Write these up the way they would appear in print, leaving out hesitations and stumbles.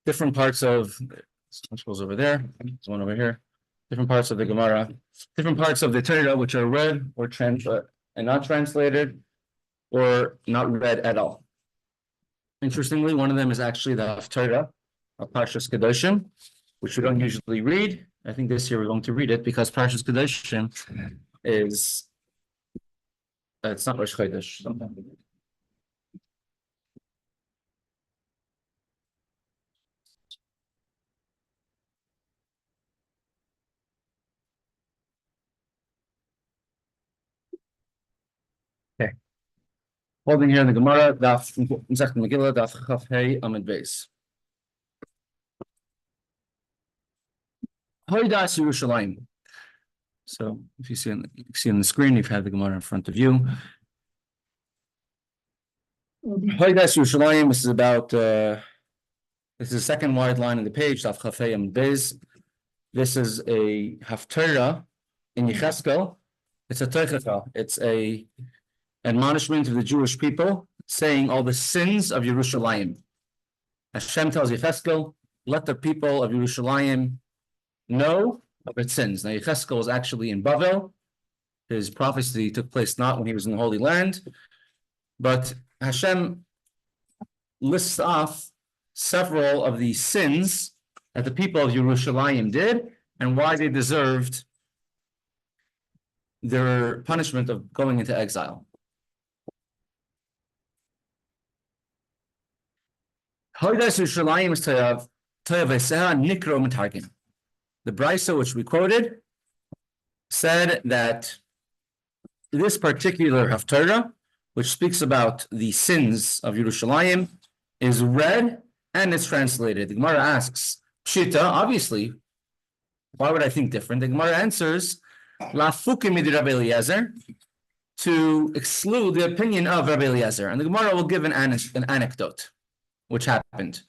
different parts of, which goes over there, there's one over here, different parts of the Gemara, different parts of the Torah which are read or and not translated or not read at all. Interestingly, one of them is actually the Haftarah of Parshas Kedoshim, which we don't usually read. I think this year we're going to read it because Parshas Kedoshim is, it's not Rosh Chodesh. Okay. Holding here in the Gemara, Daf Mesechta Megillah, Daf Chaf Hey Amud Beis. Hoidas Yerushalayim. So if you see on the screen, you've had the Gemara in front of you. Hoidas Yerushalayim. This is about this is the second wide line on the page. Daf Chaf Hey Amud Beis. This is a Haftarah in Yecheskel. It's a Teichachah. It's a admonishment of the Jewish people, saying all the sins of Yerushalayim. Hashem tells Yecheskel, let the people of Yerushalayim know of its sins. Now, Yecheskel was actually in Bavel. His prophecy took place not when he was in the Holy Land, but Hashem lists off several of the sins that the people of Yerushalayim did and why they deserved their punishment of going into exile. The Brisa, which we quoted, said that this particular Haftarah, which speaks about the sins of Yerushalayim, is read and it's translated. The Gemara asks, Pshita, obviously, why would I think different? The Gemara answers, La fukim midi Rabbi Eliezer, to exclude the opinion of Rabbi Eliezer. And the Gemara will give an anecdote, which happened.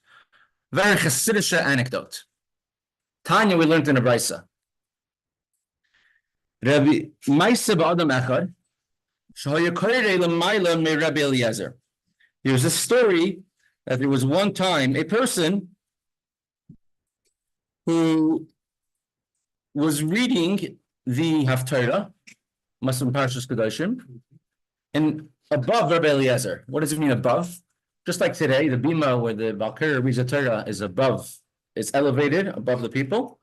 Very Chassidish anecdote. Tanya, we learned in a Brisa. Rabbi Maisa ba'adam echad, shehaya korei l'mayla me Rabbi Eliezer. There's a story that there was one time a person who was reading the Haftarah, Masam Parshas Kedoshim, and above Rabbi Eliezer. What does it mean above? Just like today, the bima where the Balkar reads the Torah is above, it's elevated above the people.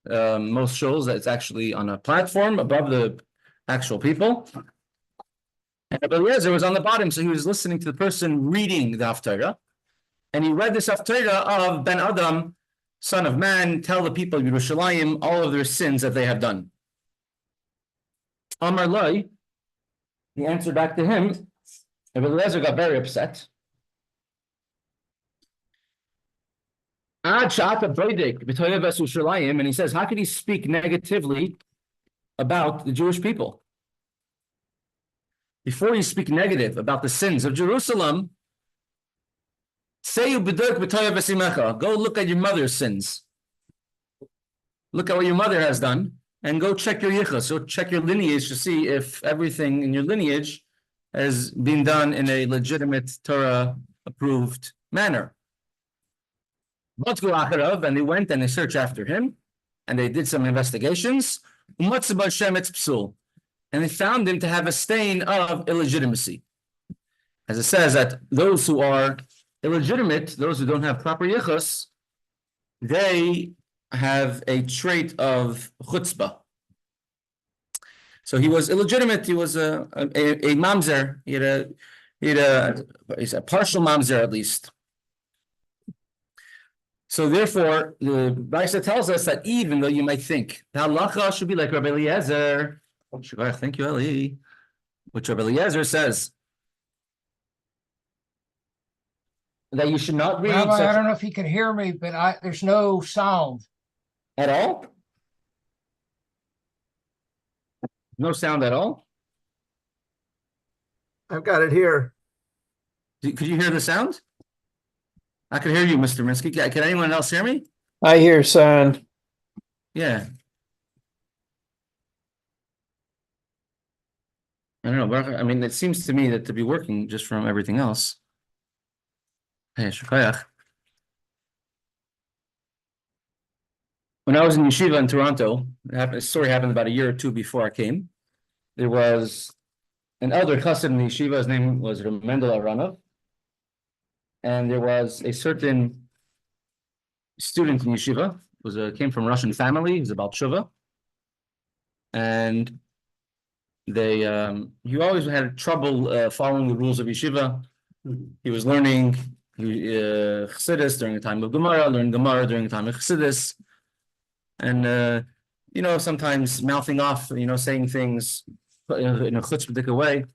Most shows that it's actually on a platform above the actual people. And Rabbi Eliezer was on the bottom, so he was listening to the person reading the Haftarah, and he read this Haftarah of Ben Adam, son of man, tell the people of Yerushalayim all of their sins that they have done. Amar Loi, he answered back to him. Rabbi Eliezer got very upset. And he says, how could he speak negatively about the Jewish people? Before you speak negative about the sins of Jerusalem, go look at your mother's sins. Look at what your mother has done, and go check your yichus, so check your lineage to see if everything in your lineage has been done in a legitimate Torah-approved manner. And they went and they searched after him, and they did some investigations. And they found him to have a stain of illegitimacy. As it says that those who are illegitimate, those who don't have proper yichus, they have a trait of chutzpah. So he was illegitimate. He was a mamzer. He's a partial mamzer at least. So therefore, the Brisa tells us that even though you might think the halacha should be like Rabbi Eliezer, thank you, Eli, which Rabbi Eliezer says that you should not read. Rabbi, I don't know if you can hear me, but there's no sound at all. No sound at all. I've got it here. Could you hear the sound? I can hear you, Mr. Minsky. Can anyone else hear me? I hear sound. Yeah. I don't know, but I mean, it seems to me that to be working just from everything else. Hey, shliach. When I was in yeshiva in Toronto, a story happened about a year or two before I came. There was an elder chassid in the yeshiva. His name was Mendel Aranov. And there was a certain student in yeshiva, came from a Russian family, he was about tshuva. And he always had trouble following the rules of yeshiva. He was learning Chassidus during the time of Gemara, learning Gemara during the time of Chassidus. And sometimes mouthing off, saying things in a chutzpahdik way.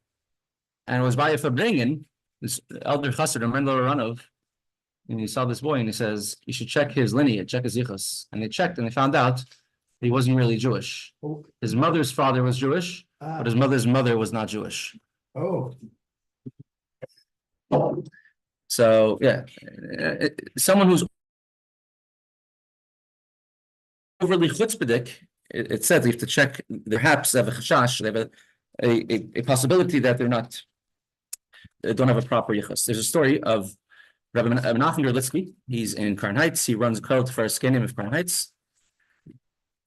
And it was by a Fabringen, this elder chassid, Mendel Aranov, and he saw this boy and he says, you should check his lineage, check his yichus. And they checked and they found out he wasn't really Jewish. His mother's father was Jewish, but his mother's mother was not Jewish. So, yeah, someone who's overly chutzpahdik, it says you have to check, perhaps they have a chashash, they have a possibility that they don't have a proper yichus. There's a story of Rabbi Menachem Gerlitzky. He's in Crown Heights. He runs Kollel Eretz Hatzvi of Crown Heights.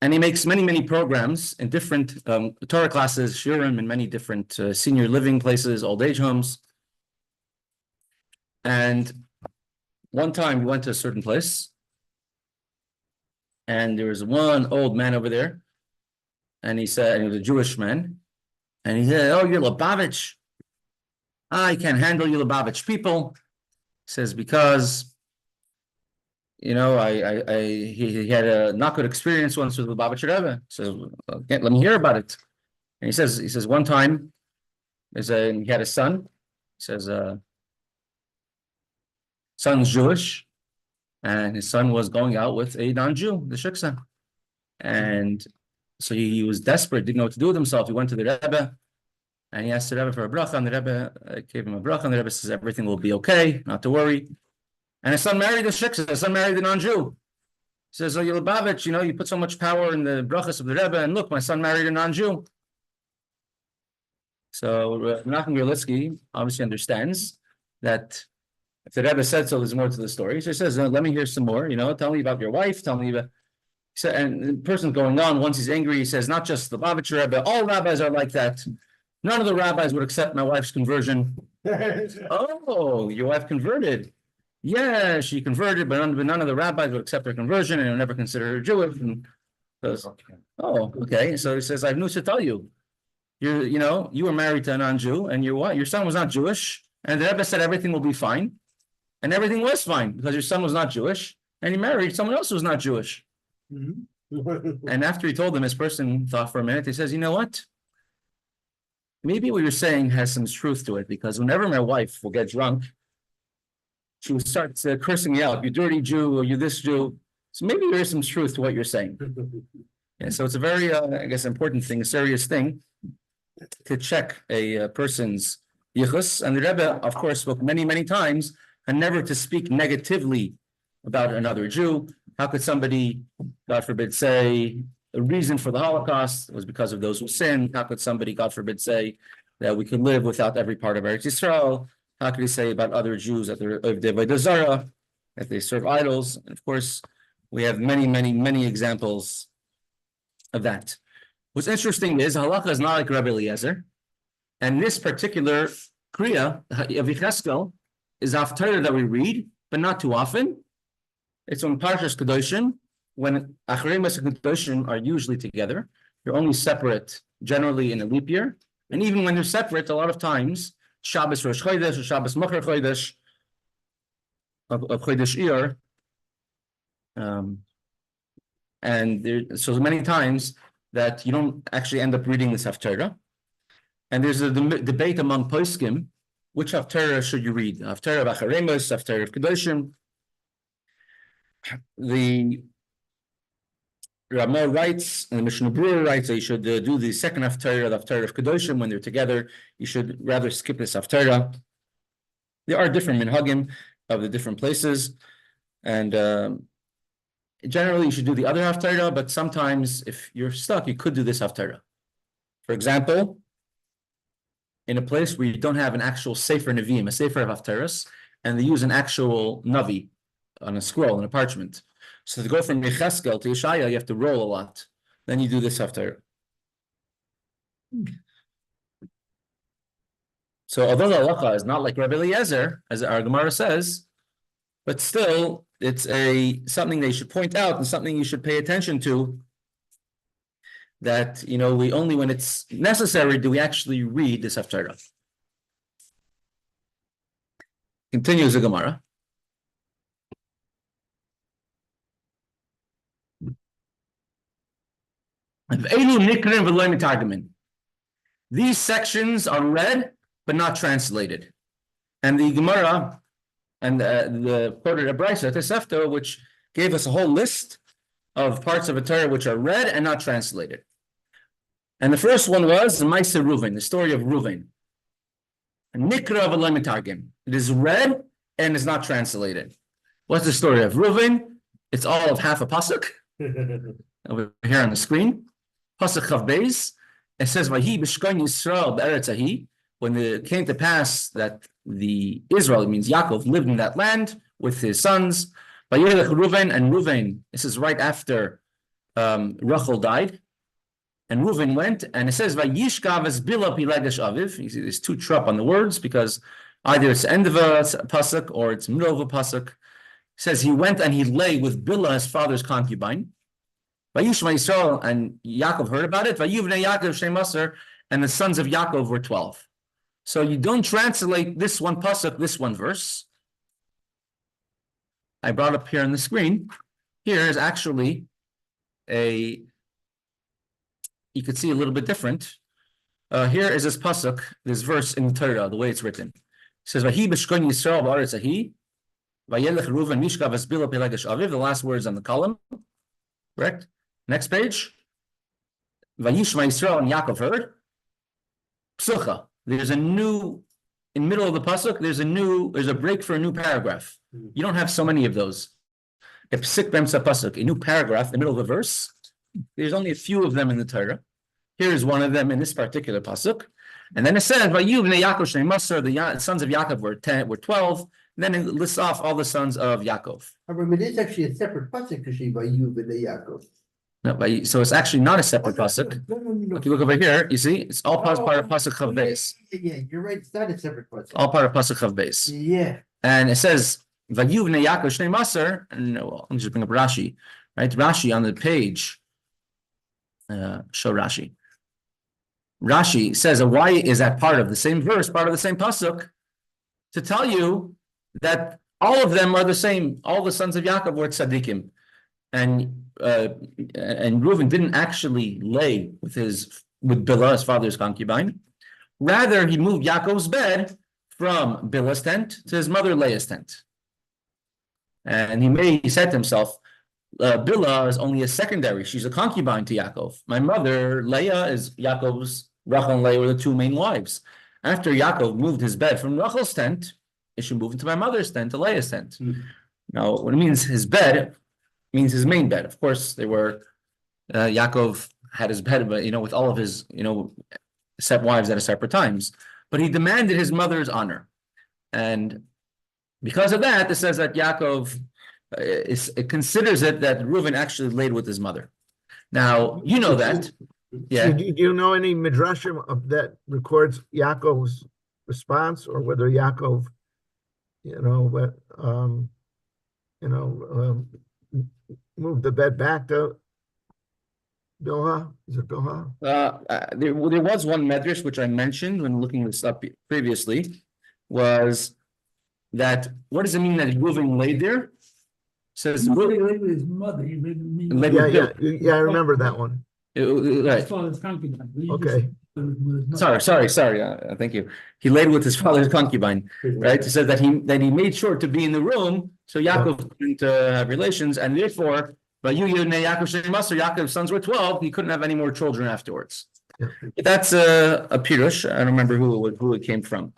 And he makes many programs in different Torah classes, Shiurim, in many different senior living places, old age homes. And one time we went to a certain place, and there was one old man over there, and he said, and he was a Jewish man, and he said, "Oh, you're Lubavitch. I can't handle you Lubavitch people." He says, because he had a not good experience once with Lubavitch Rebbe. So let me hear about it. And he says one time, he had a son. He says, son's Jewish, and his son was going out with a non-Jew, the shiksa. And so he was desperate, didn't know what to do with himself. He went to the Rebbe, and he asked the Rebbe for a bracha, and the Rebbe gave him a bracha, and the Rebbe says, everything will be okay, not to worry. And his son married the shiksa, his son married the non-Jew. He says, "Oh, Lubavitch, you put so much power in the brachas of the Rebbe, and look, my son married a non-Jew." So Menachem Gerlitzky obviously understands that if the Rebbe said so, there's more to the story. So he says, let me hear some more, tell me about your wife, tell me about... And the person's going on, once he's angry, he says, not just the Lubavitch Rebbe, all rabbis are like that. None of the rabbis would accept my wife's conversion. Oh, your wife converted. Yeah, she converted, but none of the rabbis would accept her conversion and would never consider her Jewish. And says, oh, okay. So he says, I have news to tell you. You were married to a non-Jew, and your son was not Jewish, and the Rebbe said everything will be fine. And everything was fine because your son was not Jewish, and he married someone else who was not Jewish. And after he told him, this person thought for a minute. He says, "You know what? Maybe what you're saying has some truth to it, because whenever my wife will get drunk, she will start cursing me out. You dirty Jew, or you this Jew. So maybe there is some truth to what you're saying." And so it's a very, important thing, a serious thing, to check a person's yichus. And the Rebbe, of course, spoke many times, and never to speak negatively about another Jew. How could somebody, God forbid, say the reason for the Holocaust was because of those who sinned? How could somebody, God forbid, say that we could live without every part of Eretz Yisrael? How could he say about other Jews that they're of Avodah Zarah, that they serve idols? And of course, we have many examples of that. What's interesting is halacha is not like Rabbi Eliezer, and this particular kriya of Yecheskel is haftarah that we read, but not too often. It's on Parshas Kedoshim, when Acharei Mesechta Kedoshim are usually together. They're only separate, generally in a leap year. And even when they're separate, a lot of times, Shabbos Rosh Chodesh or Shabbos Machar Chodesh of Chodesh Iyar. And so many times that you don't actually end up reading this haftarah. And there's a debate among poskim. Which haftarah should you read? Haftarah of Acharei Mos, haftarah of Kedoshim. The Ramah writes, and the Mishnah Berurah writes, that you should do the second haftarah, the haftarah of Kedoshim, when they're together. You should rather skip this haftarah. There are different minhagim of the different places, and generally you should do the other haftarah, but sometimes if you're stuck, you could do this haftarah. For example, in a place where you don't have an actual sefer neviim, a sefer of haftarahs, and they use an actual navi on a scroll, on a parchment. So to go from Yecheskel to Yeshaya, you have to roll a lot. Then you do this Haftarah. So although the halacha is not like Rabbi Eliezer, as our Gemara says, but still it's something they should point out and something you should pay attention to. That we only when it's necessary do we actually read this Haftarah. Continues the Gemara. These sections are read but not translated. And the Gemara and the quoted a Brisa, Tosefta, which gave us a whole list of parts of a Torah which are read and not translated. And the first one was the Maaseh Reuven, the story of Reuven. Nikra v'lo mitargim. It is read and is not translated. What's the story of Reuven? It's all of half a pasuk over here on the screen. Pasuk Chav Beis. It says, "Vahi b'shkoin Yisrael be'eretz hahi." When it came to pass that the Israel, it means Yaakov, lived in that land with his sons. Vayelech Reuven, and Reuven. This is right after Rachel died. And Reuven went, and it says, "Vayishkav es bila pilegesh aviv." You see, there's two trup on the words because either it's the end of a pasuk or it's middle of a pasuk. It says he went and he lay with Bilhah, his father's concubine. Vayishma Yisrael, and Yaakov heard about it. Vayivnei Yaakov shnei maser, and the sons of Yaakov were 12. So you don't translate this one pasuk, this one verse. I brought up here on the screen. Here is actually you could see a little bit different. Here is this pasuk, this verse in the Torah, the way it's written. It says, "Vahi b'shkoin Yisrael b'aretz hahi, vayelech Reuven mishkav es bila pilegesh aviv." The last words on the column, correct? Next page. Vayishma Yisrael, and Yaakov heard. Psucha. There's a new, in middle of the pasuk, there's a break for a new paragraph. You don't have so many of those. A psik b'emtza pasuk, a new paragraph in the middle of a verse. There's only a few of them in the Torah. Here's one of them in this particular pasuk. And then it says, "Vayivnei Yaakov shnei maser," the sons of Yaakov were 12. And then it lists off all the sons of Yaakov. But it's actually a separate pasuk, Vayivnei Yaakov. No, so it's actually not a separate pasuk. No. If you look over here, you see, it's all part of pasuk Chav Beis. Yeah, you're right. It's not a separate pasuk. All part of pasuk Chav Beis. Yeah. And it says, "Vayivnei Yaakov shnei maser." And well, let me just bring up Rashi. Right, Rashi on the page. Show Rashi. Rashi says, why is that part of the same verse, part of the same pasuk, to tell you that all of them are the same. All the sons of Yaakov were tzaddikim, and Reuven didn't actually lay with Bilhah, his father's concubine. Rather, he moved Yaakov's bed from Bilhah's tent to his mother Leah's tent, and he said to himself, Bilhah is only a secondary. She's a concubine to Yaakov. My mother, Leah, is Yaakov's. Rachel and Leah were the two main wives. After Yaakov moved his bed from Rachel's tent, it should move into my mother's tent, to Leah's tent. Now, what it means his bed, it means his main bed. Of course, they were, Yaakov had his bed, but, with all of his, set wives at separate times. But he demanded his mother's honor. And because of that, it says that Yaakov, it considers it that Reuven actually laid with his mother. Now, you know that. Yeah. Do you know any midrashim that records Yaakov's response, or whether Yaakov, moved the bed back to Bilhah? Is it Bilhah? There was one medrash which I mentioned when looking this up previously, was that what does it mean that Reuven laid there? It says He laid with his mother. He laid with me. Yeah, I remember that one. Right. His father's concubine. Okay. Sorry. Thank you. He laid with his father's concubine, right? It says that he made sure to be in the room so Yaakov couldn't have relations, and therefore, Yaakov's sons were 12. He couldn't have any more children afterwards. But that's a pirush. I don't remember who it came from.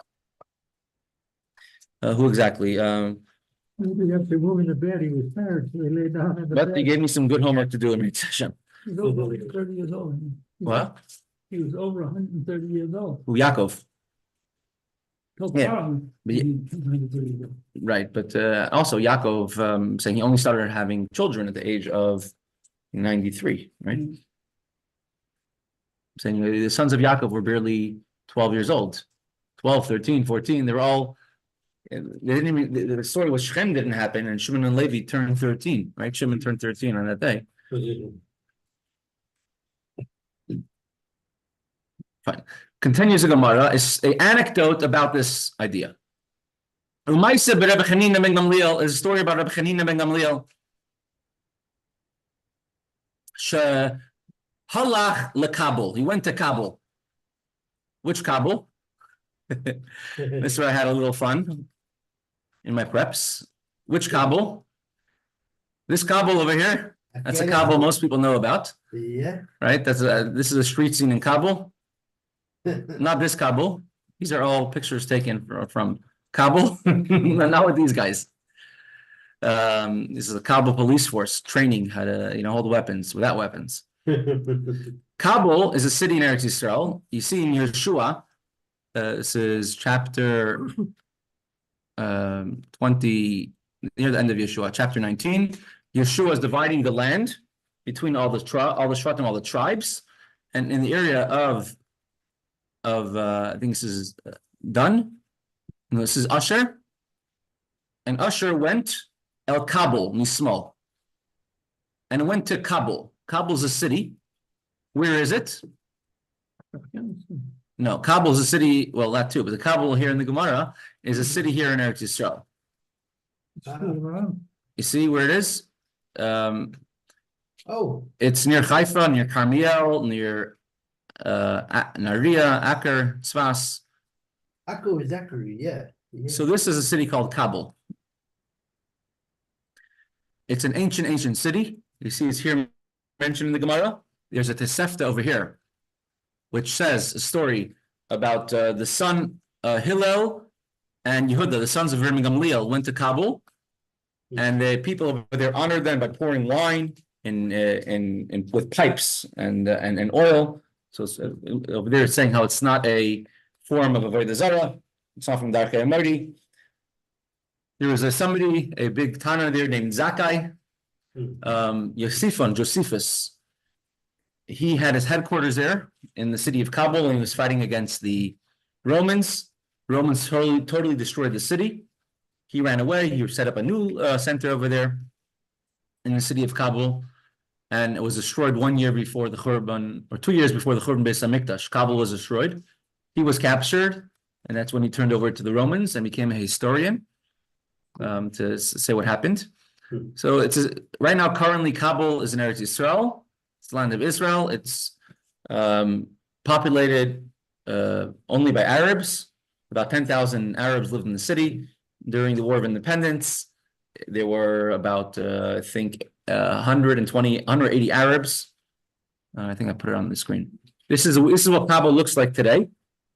Who exactly? Maybe after moving the bed, he was tired, so he laid down in the But bed. he gave me some good homework to do in meditation. He was over 130 years old. What? He was over 130 years old. Who, Yaakov? Yeah. Right, but also Yaakov saying he only started having children at the age of 93, right? Saying the sons of Yaakov were barely 12 years old, 12, 13, 14. They were all, they didn't even, the story was Shem didn't happen, and Shimon and Levi turned 13, right? Shimon turned 13 on that day. Fine. Continues the Gemara. Is an anecdote about this idea. Umayse be Rebbe Chanina ben Gamliel is a story about Rebbe Chanina ben Gamliel. Halach le Kabul. He went to Kabul. Which Kabul? This is where I had a little fun in my preps. Which Kabul? This Kabul over here. That's a Kabul most people know about. Yeah. Right? This is a street scene in Kabul. Not this Kabul. These are all pictures taken from Kabul. Not with these guys. This is a Kabul police force training how to, hold weapons without weapons. Kabul is a city in Eretz Yisrael. You see in Yeshua, this is chapter 20, near the end of Yeshua, chapter 19. Yeshua is dividing the land between all the Shvatim, all the tribes, and in the area of I think this is done. No, this is Asher, and Asher went El Kabul, Mismo, and it went to Kabul. Kabul is a city. Where is it? No, Kabul is a city. Well, that too, but the Kabul here in the Gemara is a city here in Eretz Yisrael. You see where it is? It's near Haifa, near Carmiel, near Naria, Aker, Tzvas. Akko is Zachary, yeah. So this is a city called Kabul. It's an ancient city. You see it's here mentioned in the Gemara. There's a Mesechta over here, which says a story about the son Hillel and Yehuda, the sons of Rebbe Gamliel, went to Kabul, and the people over there honored them by pouring wine in with pipes and oil. So it's, over there it's saying how it's not a form of avodah zarah. It's not from Darkei Amodi. There was a big Tana there named Zakai, Josephus. He had his headquarters there in the city of Kabul, and he was fighting against the Romans. Romans totally destroyed the city. He ran away. He set up a new center over there in the city of Kabul, and it was destroyed 1 year before the Churban, or 2 years before the Churban Beis HaMikdash. Kabul was destroyed. He was captured, and that's when he turned over to the Romans and became a historian to say what happened. So right now, currently, Kabul is in Eretz Yisrael. It's the land of Israel. It's populated only by Arabs. About 10,000 Arabs lived in the city. During the War of Independence, there were about, I think, 180 Arabs. I think I put it on the screen. This is what Kabul looks like today.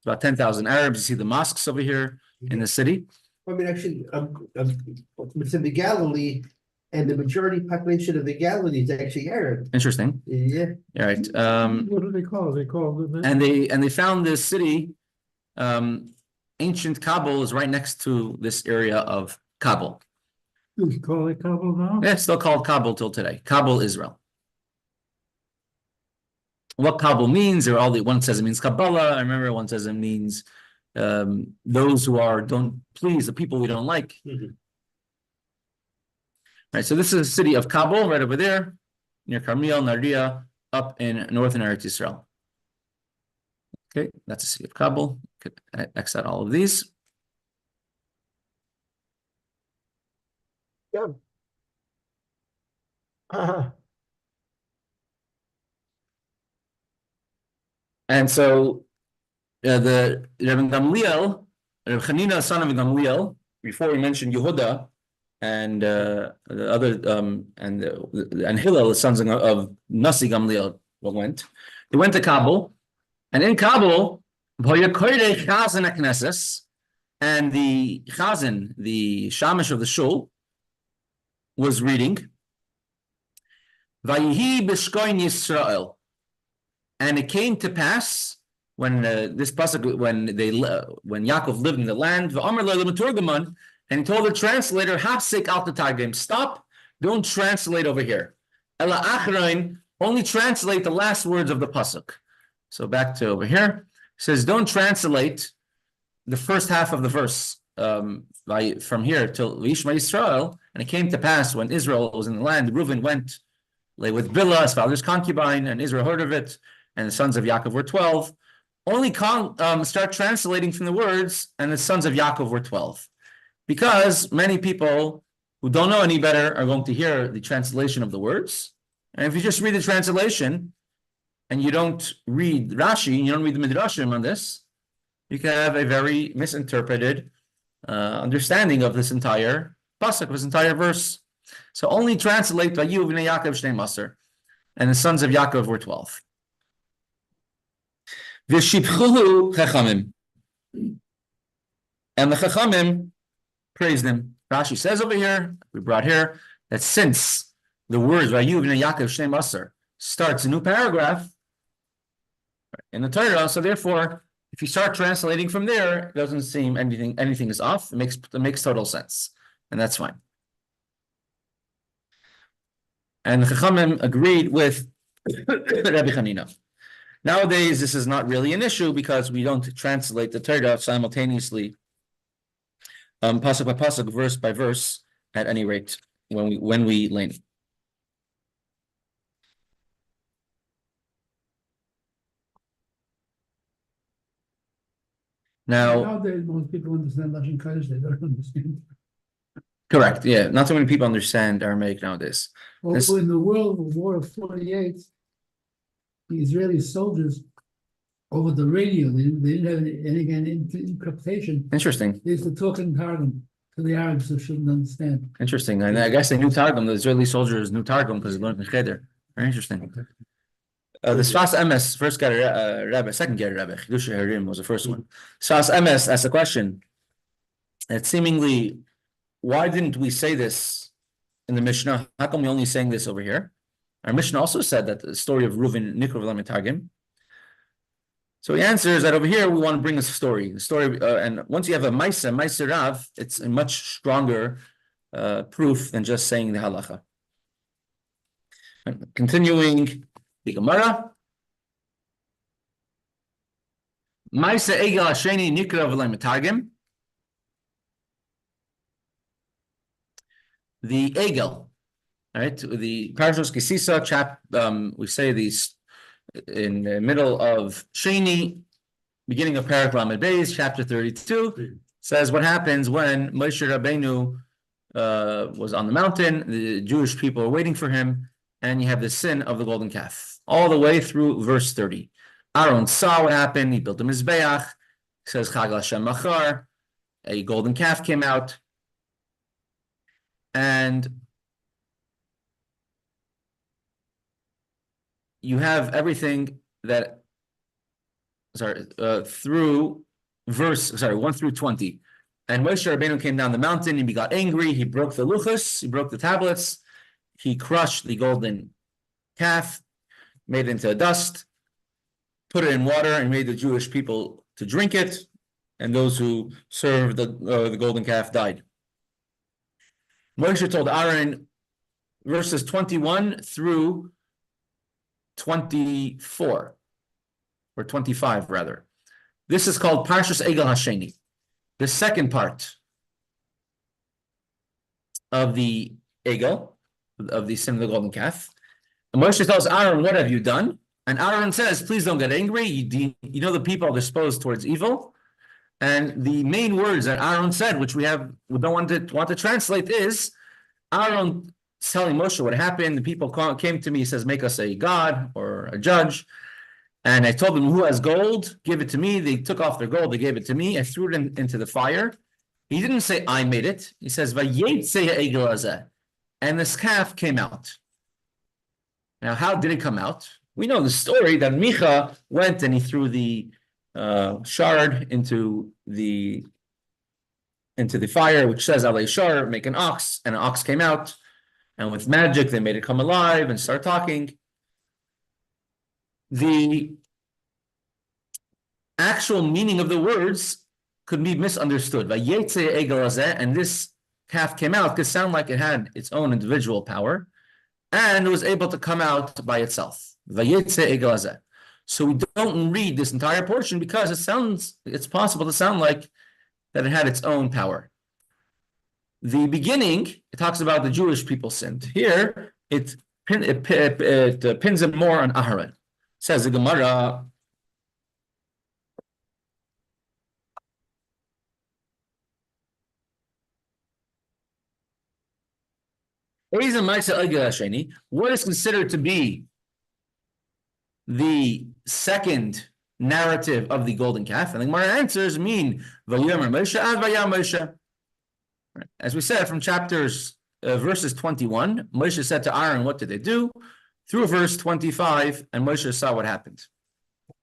About 10,000 Arabs. You see the mosques over here in the city. I mean, actually, it's in the Galilee, and the majority population of the Galilee is actually Arab. Interesting. Yeah. All right. What do they call it? They call it. And they found this city. Ancient Kabul is right next to this area of Kabul. You call it Kabul now? Yeah, it's still called Kabul till today. Kabul, Israel. What Kabul means, one says it means Kabbalah. I remember one says it means those who don't please the people we don't like. Right, so this is the city of Kabul, right over there, near Carmiel, Naria, up in northern Eretz Yisrael. Okay, that's the city of Kabul. Could X out all of these. Yeah. And so the Rebbe Gamliel, Rebbe Chanina, son of Gamliel, before we mentioned Yehuda and the other and Hillel, the sons of Nasi Gamliel, they went to Kabul, and in Kabul, and the Chazan, the Shamash of the Shul, was reading Vayihi b'shkoin Yisrael, and it came to pass when this pasuk, when Yaakov lived in the land, and he told the translator, "Hafsik al tatagim, stop, don't translate over here. Ela achrain, only translate the last words of the pasuk." So back to over here, it says, don't translate the first half of the verse from here till Vishma Yisrael. And it came to pass when Israel was in the land, Reuven went lay with Bilhah, his father's concubine, and Israel heard of it, and the sons of Yaakov were 12. Only start translating from the words, and the sons of Yaakov were 12. Because many people who don't know any better are going to hear the translation of the words. And if you just read the translation, and you don't read Rashi, you don't read the Midrashim on this, you can have a very misinterpreted understanding of this entire pasuk, this entire verse. So only translate Vayu v'nei Yaakov shnei maser, and the sons of Yaakov were 12. V'shibchuhu chachamim, and the chachamim praised him. Rashi says over here, we brought here, that since the words Vayu v'nei Yaakov shnei maser starts a new paragraph in the Torah, so therefore, if you start translating from there, it doesn't seem anything is off. It makes total sense, and that's fine. And the Chachamim agreed with Rabbi Hanina. Nowadays, this is not really an issue because we don't translate the Torah simultaneously, pasuk by pasuk, verse by verse, at any rate, when we learn. Now, Nowadays, most people understand Lashon Kodesh, they don't understand. correct, yeah. Not so many people understand Aramaic nowadays. Also, in the World War of 48, the Israeli soldiers over the radio, they didn't have any kind of interpretation. Interesting. They used to talk in Targum to the Arabs who shouldn't understand. Interesting. And I guess they knew Targum. The Israeli soldiers knew Targum because they learned in Cheder. Very interesting. The Sfas Emes first got a Rebbe, second got a Rebbe. Chidush Harim was the first one. Sfas Emes asked a question that seemingly, why didn't we say this in the Mishnah? How come we only saying this over here? Our Mishnah also said that the story of Reuven Nikra v'Lam Targim. So he answers that over here we want to bring a story. The story, and once you have a Maisa Rav, it's a much stronger proof than just saying the halacha. Continuing the Gemara. Maisa Egel Hasheni Nikra v'Lam Targim. The Egel, right? The Parashos Kisisa chap, we say these in the middle of Sheni, beginning of Parak Lamed Beis, chapter 32, says what happens when Moshe Rabbeinu was on the mountain, the Jewish people are waiting for him, and you have the sin of the golden calf, all the way through verse 30. Aaron saw what happened, he built a Mizbeach, says Chag Hashem Machar, a golden calf came out, and you have everything that, through verse, 1 through 20. And Moshe Rabbeinu came down the mountain and he got angry. He broke the luchos, he broke the tablets, he crushed the golden calf, made it into dust, put it in water, and made the Jewish people to drink it. And those who served the golden calf died. Moshe told Aaron, verses 21 through 24, or 25 rather. This is called Parshas Egel Hasheni, the second part of the Egel, of the sin of the golden calf. And Moshe tells Aaron, what have you done? And Aaron says, please don't get angry. You know the people are disposed towards evil. And the main words that Aaron said, which we don't want to translate, is Aaron telling Moshe what happened. The people came to me, he says, make us a god or a judge. And I told them, who has gold? Give it to me. They took off their gold, they gave it to me. I threw it into the fire. He didn't say, I made it. He says, and this calf came out. Now, how did it come out? We know the story that Micha went and he threw the shard into the fire, which says, Alei Shar, make an ox, and an ox came out. And with magic, they made it come alive and start talking. The actual meaning of the words could be misunderstood. Vayetze egel hazeh, and this calf came out, could sound like it had its own individual power, and it was able to come out by itself. Vayetze egel hazeh. So we don't read this entire portion because it's possible to sound like that it had its own power. The beginning, it talks about the Jewish people sinned. Here, it pins it more on Aharon. It says the Gemara, what is considered to be the second narrative of the golden calf? And the Gemara answers, mean Vayomer Moshe ad Vayam Moshe. As we said from verses 21, Moshe said to Aaron, what did they do? Through verse 25, and Moshe saw what happened.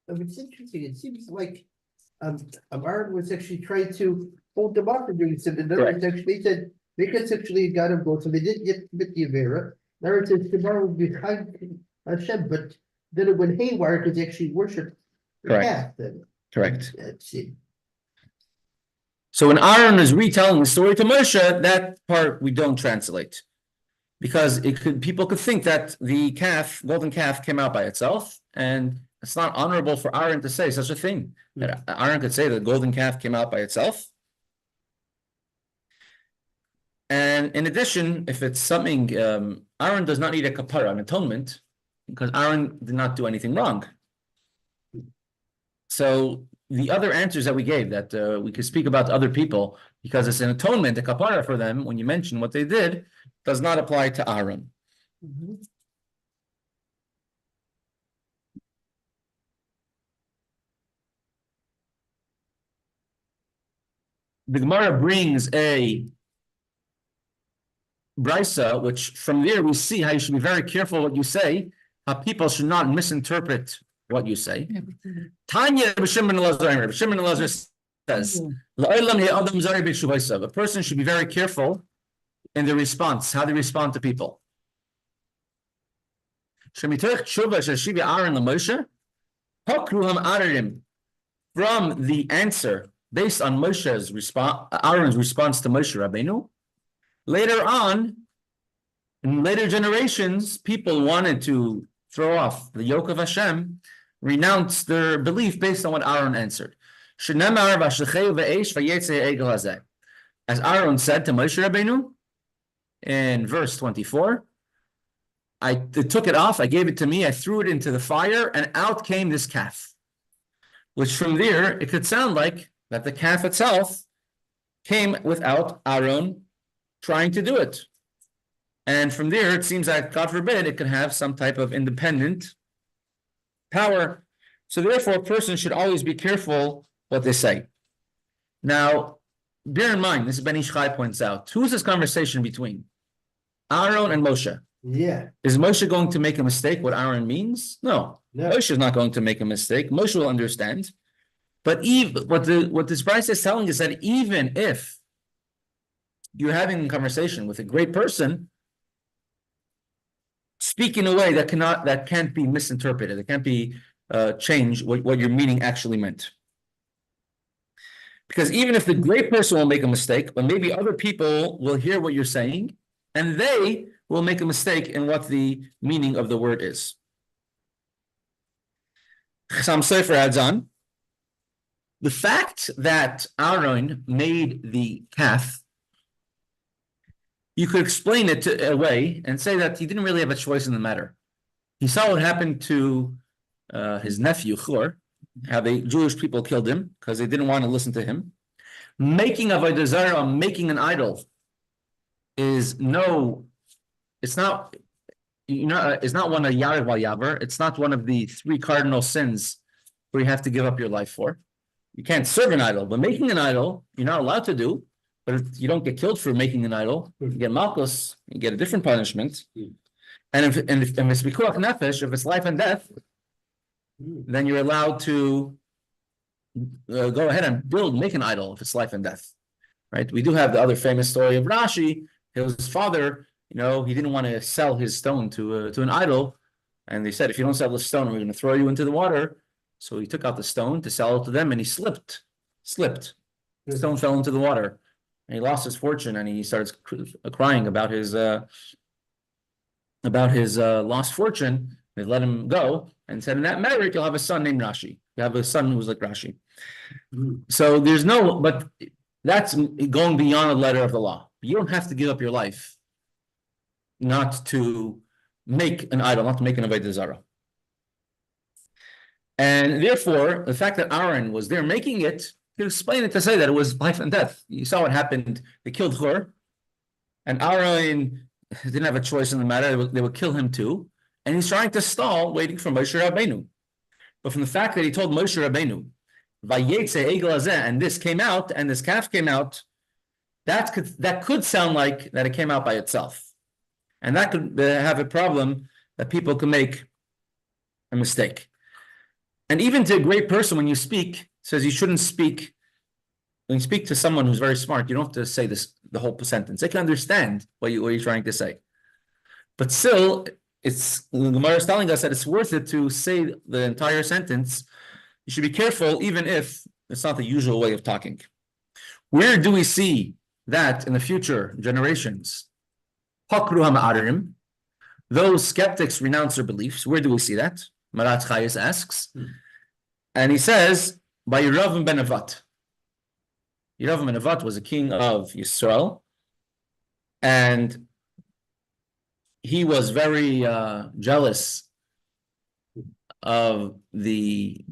It's interesting. It seems like Aaron was actually trying to hold them off from doing something. They said they could actually got him go, so they didn't get the Avera. Aaron says tomorrow will be Chaim Hashem, but then it went haywire because they actually worshipped the calf. Correct. Let's see. So when Aaron is retelling the story to Moshe, that part we don't translate, because people could think that the golden calf, came out by itself, and it's not honorable for Aaron to say such a thing. That Aaron could say that the golden calf came out by itself. And in addition, if it's something, Aaron does not need a kapara, an atonement, because Aaron did not do anything wrong. So the other answers that we gave, that we could speak about other people because it's an atonement, a kapara for them, when you mention what they did, does not apply to Aaron. The Gemara brings a brisa, which from there we see how you should be very careful what you say, how people should not misinterpret what you say. Tanya Rebbe Shimon Elazar says, a person should be very careful in the response, how they respond to people. From the answer based on Moshe's response, Aaron's response to Moshe Rabbeinu, later on, in later generations, people wanted to throw off the yoke of Hashem, renounce their belief based on what Aaron answered. As Aaron said to Moshe Rabbeinu in verse 24, I took it off, I gave it to me, I threw it into the fire, and out came this calf. Which from there, it could sound like that the calf itself came without Aaron trying to do it. And from there, it seems that, God forbid, it could have some type of independent power. So therefore, a person should always be careful what they say. Now, bear in mind, this is Ben Ish Chai points out, who's this conversation between? Aaron and Moshe. Yeah. Is Moshe going to make a mistake what Aaron means? No. Moshe is not going to make a mistake. Moshe will understand. But what this Bryce is telling is that even if you're having a conversation with a great person, speak in a way that can't be misinterpreted. It can't be changed what your meaning actually meant. Because even if the great person will make a mistake, but maybe other people will hear what you're saying, and they will make a mistake in what the meaning of the word is. Chaim Pfeffer adds on, the fact that Aaron made the calf, you could explain it away and say that he didn't really have a choice in the matter. He saw what happened to his nephew, Chur, how the Jewish people killed him because they didn't want to listen to him. Making avodah zarah, making an idol, it's not one of Yared Val Yaver. It's not one of the 3 cardinal sins where you have to give up your life for. You can't serve an idol, but making an idol, you're not allowed to do. But if you don't get killed for making an idol, you get malchus, you get a different punishment. And if it's pikuach nefesh, if it's life and death, then you're allowed to go ahead and make an idol if it's life and death, right? We do have the other famous story of Rashi. His father, he didn't want to sell his stone to an idol, and they said, if you don't sell the stone, we're going to throw you into the water. So he took out the stone to sell it to them, and he slipped. The stone fell into the water, and he lost his fortune, and he starts crying about his lost fortune. They let him go and said, in that marriage, you'll have a son named Rashi. You have a son who's like Rashi. So there's no, but that's going beyond the letter of the law. You don't have to give up your life not to make an idol, not to make an avodah zarah. And therefore, the fact that Aaron was there making it, you can explain it to say that it was life and death. You saw what happened. They killed Hur, and Aaron didn't have a choice in the matter. They would kill him too. And he's trying to stall, waiting for Moshe Rabbeinu. But from the fact that he told Moshe Rabbeinu, Vayetze Egel Hazeh, and this came out, and this calf came out, that could sound like that it came out by itself. And that could have a problem that people can make a mistake. And even to a great person, when you speak, says you shouldn't speak. When you speak to someone who's very smart, you don't have to say the whole sentence. They can understand what you're trying to say. But still, the Gemara is telling us that it's worth it to say the entire sentence. You should be careful, even if it's not the usual way of talking. Where do we see that in the future generations? Those skeptics renounce their beliefs. Where do we see that? Marat Chayes asks. And he says, by Yeravam ben Nevat. Yeravam ben Nevat was a king of Yisrael. And he was very jealous of the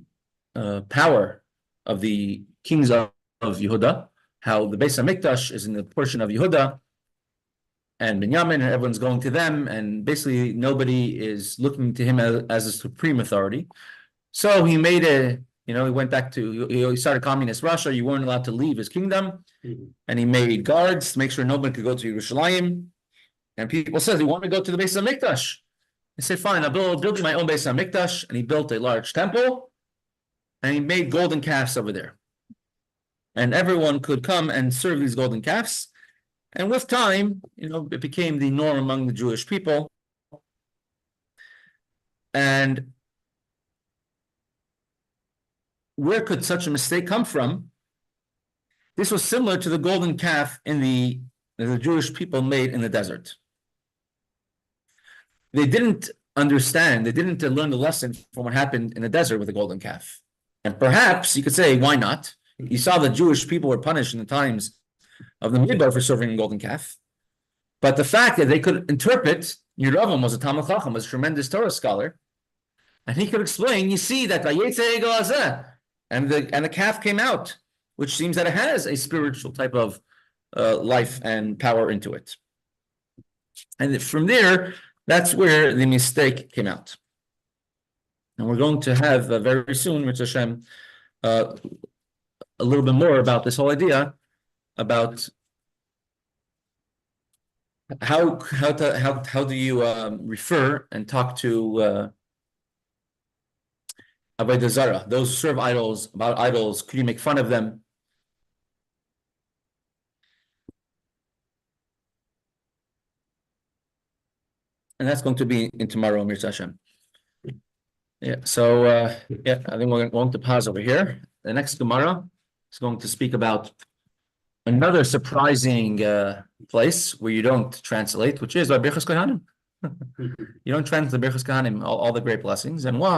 power of the kings of Yehuda, how the Beis HaMikdash is in the portion of Yehuda, and Binyamin, and everyone's going to them, and basically nobody is looking to him as a supreme authority. So he made he went back to, he started communist Russia. You weren't allowed to leave his kingdom, and he made guards to make sure nobody could go to Yerushalayim. And people said, "You want to go to the Beis HaMikdash?" He said, "Fine, I'll build my own Beis HaMikdash." And he built a large temple, and he made golden calves over there, and everyone could come and serve these golden calves. And with time, it became the norm among the Jewish people. And where could such a mistake come from? This was similar to the golden calf that the Jewish people made in the desert. They didn't understand, they didn't learn the lesson from what happened in the desert with the golden calf. And perhaps you could say, why not? You saw the Jewish people were punished in the times of the Midbar for serving a golden calf. But the fact that they could interpret, Yeravam was a Talmid Chacham, was a tremendous Torah scholar, and he could explain, you see that Vayetze Egel Hazeh, and the calf came out, which seems that it has a spiritual type of life and power into it. And from there, that's where the mistake came out. And we're going to have very soon, Mitzvah Hashem, a little bit more about this whole idea about how do you refer and talk to avodah zarah, those who serve idols, about idols. Could you make fun of them? And that's going to be in tomorrow, Mitzvah Hashem. Yeah, so I think we're going to pause over here. The next Gemara is going to speak about another surprising place where you don't translate, which is by Birchas Kohanim. You don't translate Birchas Kohanim, all the great blessings, and why?